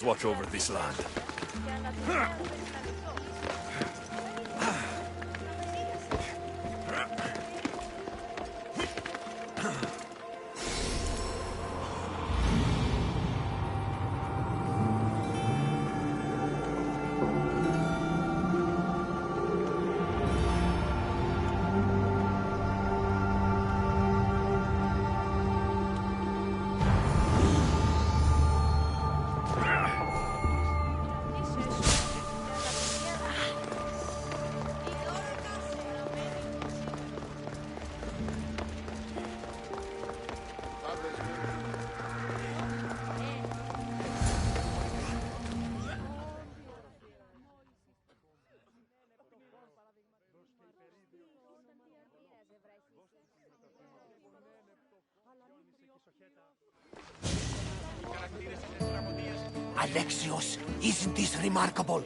Watch over this land. Alexios, isn't this remarkable?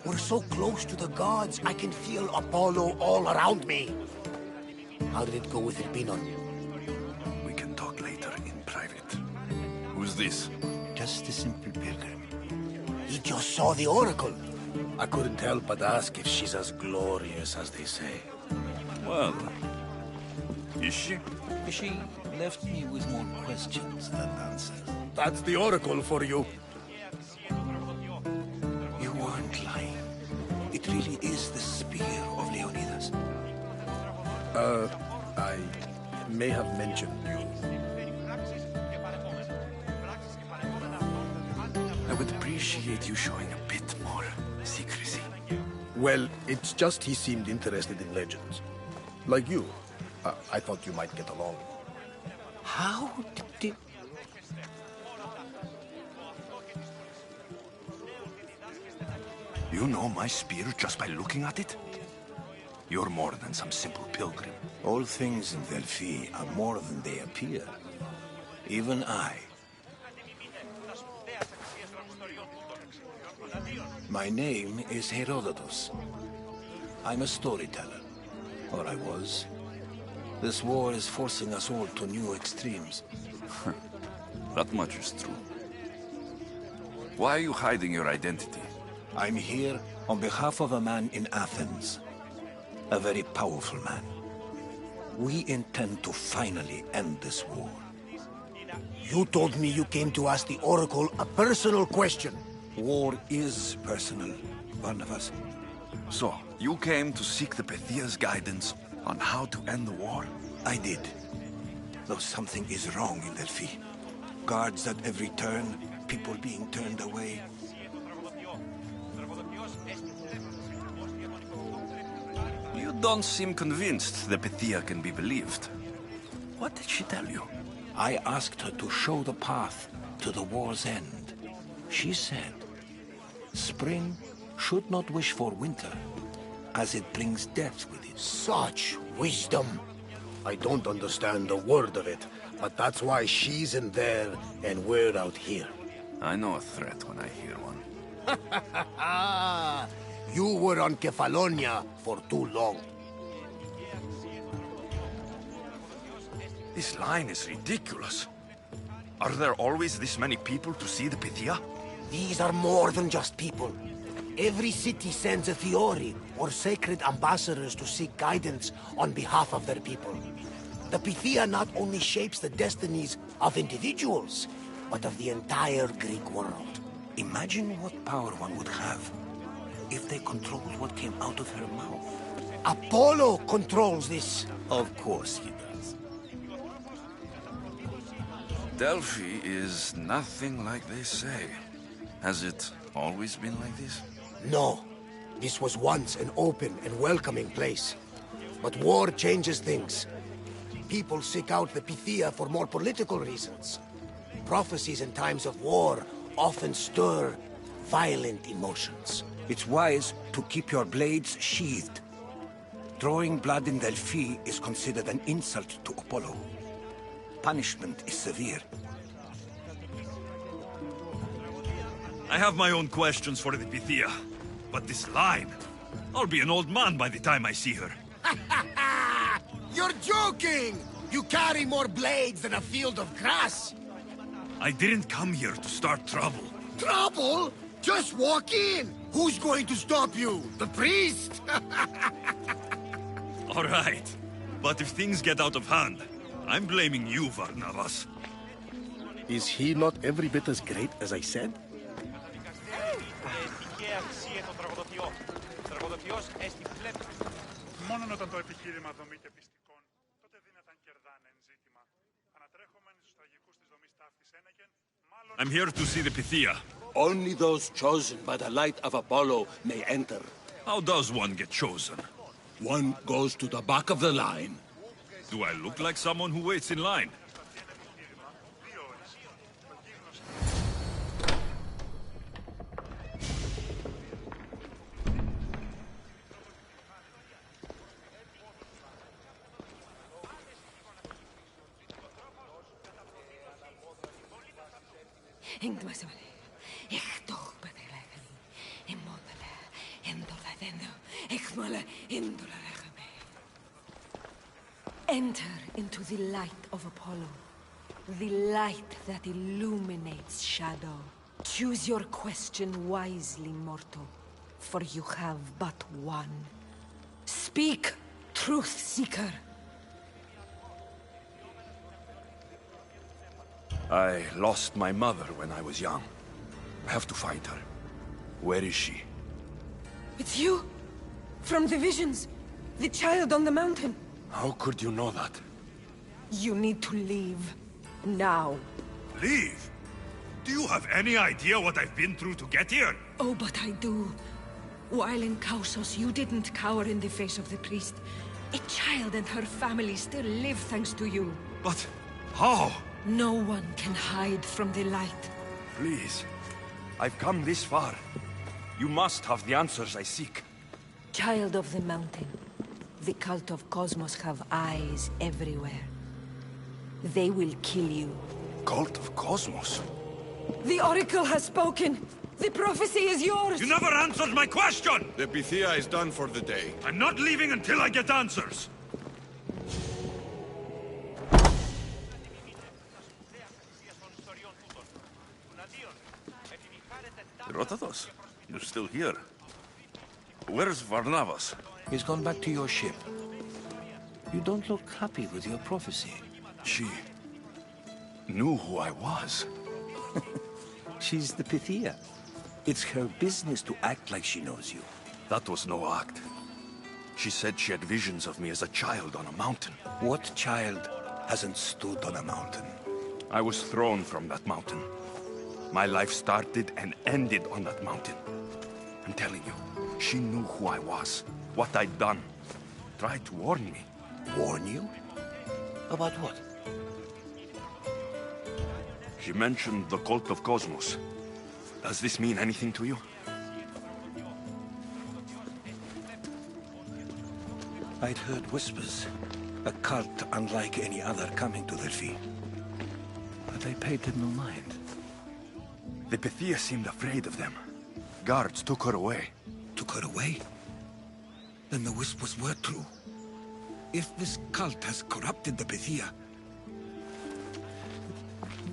We're so close to the gods, I can feel Apollo all around me. How did it go with Elpinon? We can talk later in private. Who's this? Just a simple pilgrim. He just saw the oracle. I couldn't help but ask if she's as glorious as they say. Well, is she? She left me with more questions than answers. That's the oracle for you. You weren't lying. It really is the spear of Leonidas. I may have mentioned you. I would appreciate you showing a bit more secrecy. Well, it's just he seemed interested in legends. Like you. I thought you might get along. How did... You know my spear just by looking at it? You're more than some simple pilgrim. All things in Delphi are more than they appear. Even I. My name is Herodotus. I'm a storyteller. Or I was. This war is forcing us all to new extremes. That much is true. Why are you hiding your identity? I'm here on behalf of a man in Athens. A very powerful man. We intend to finally end this war. You told me you came to ask the oracle a personal question. War is personal, Barnabas. So, you came to seek the Pythia's guidance on how to end the war? I did. Though something is wrong in Delphi. Guards at every turn, people being turned away. You don't seem convinced the Pythia can be believed. What did she tell you? I asked her to show the path to the war's end. She said, spring should not wish for winter, as it brings death with it. Such wisdom. I don't understand a word of it, but that's why she's in there and we're out here. I know a threat when I hear one. You were on Kefalonia for too long. This line is ridiculous. Are there always this many people to see the Pythia? These are more than just people. Every city sends a Theori, or sacred ambassadors to seek guidance on behalf of their people. The Pythia not only shapes the destinies of individuals, but of the entire Greek world. Imagine what power one would have if they controlled what came out of her mouth. Apollo controls this. Of course he does. Delphi is nothing like they say. Has it always been like this? No. This was once an open and welcoming place. But war changes things. People seek out the Pythia for more political reasons. Prophecies in times of war often stir violent emotions. It's wise to keep your blades sheathed. Drawing blood in Delphi is considered an insult to Apollo. Punishment is severe. I have my own questions for the Pythia, but this line... I'll be an old man by the time I see her. You're joking! You carry more blades than a field of grass! I didn't come here to start trouble. Trouble? Just walk in! Who's going to stop you? The priest? All right. But if things get out of hand, I'm blaming you, Varnavas. Is he not every bit as great as I said? Μόνον όταν το επιχείρημα δομή και πιστικών, τότε δυνατάν κερδάνε εν ζήτημα. Ανατρέχομεν στους τραγικούς της δομής ταύτης ένεγεν, μάλλον... I'm here to see the Pythia. Only those chosen by the light of Apollo may enter. How does one get chosen? One goes to the back of the line. Do I look like someone who waits in line? Enter into the light of Apollo, the light that illuminates shadow. Choose your question wisely, mortal, for you have but one. Speak, truth seeker. I lost my mother when I was young. I have to find her. Where is she? It's you? From the visions? The child on the mountain? How could you know that? You need to leave. Now. Leave? Do you have any idea what I've been through to get here? Oh, but I do. While in Kausos, you didn't cower in the face of the priest. A child and her family still live thanks to you. But how? No one can hide from the light. Please. I've come this far. You must have the answers I seek. Child of the mountain, the cult of Cosmos have eyes everywhere. They will kill you. Cult of Cosmos? The Oracle has spoken! The prophecy is yours! You never answered my question! The Pythia is done for the day. I'm not leaving until I get answers! Rotatos, you're still here. Where's Varnavas? He's gone back to your ship. You don't look happy with your prophecy. She knew who I was. She's the Pythia. It's her business to act like she knows you. That was no act. She said she had visions of me as a child on a mountain. What child hasn't stood on a mountain? I was thrown from that mountain. My life started and ended on that mountain. I'm telling you, she knew who I was, what I'd done. Tried to warn me. Warn you? About what? She mentioned the cult of Cosmos. Does this mean anything to you? I'd heard whispers. A cult unlike any other coming to Delphi. But I paid them no mind. The Pythia seemed afraid of them. Guards took her away. Took her away? Then the whispers were true. If this cult has corrupted the Pythia...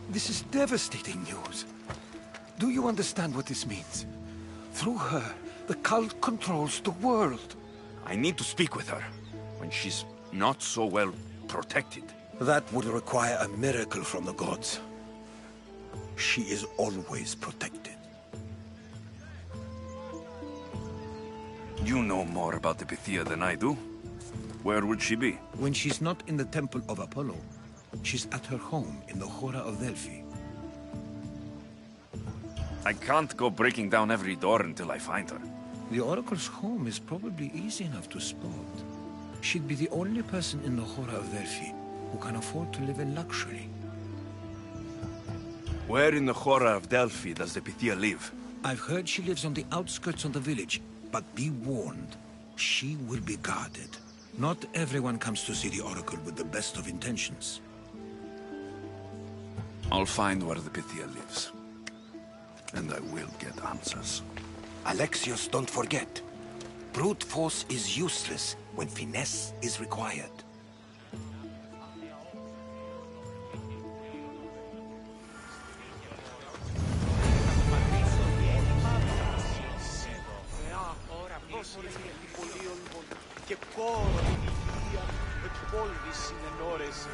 This is devastating news. Do you understand what this means? Through her, the cult controls the world. I need to speak with her, when she's not so well protected. That would require a miracle from the gods. She is always protected. You know more about the Pythia than I do. Where would she be? When she's not in the temple of Apollo, she's at her home in the Hora of Delphi. I can't go breaking down every door until I find her. The Oracle's home is probably easy enough to spot. She'd be the only person in the Hora of Delphi who can afford to live in luxury. Where in the Hora of Delphi does the Pythia live? I've heard she lives on the outskirts of the village, but be warned, she will be guarded. Not everyone comes to see the Oracle with the best of intentions. I'll find where the Pythia lives. And I will get answers. Alexios, don't forget. Brute force is useless when finesse is required. coro di Pithia, e polvis in enores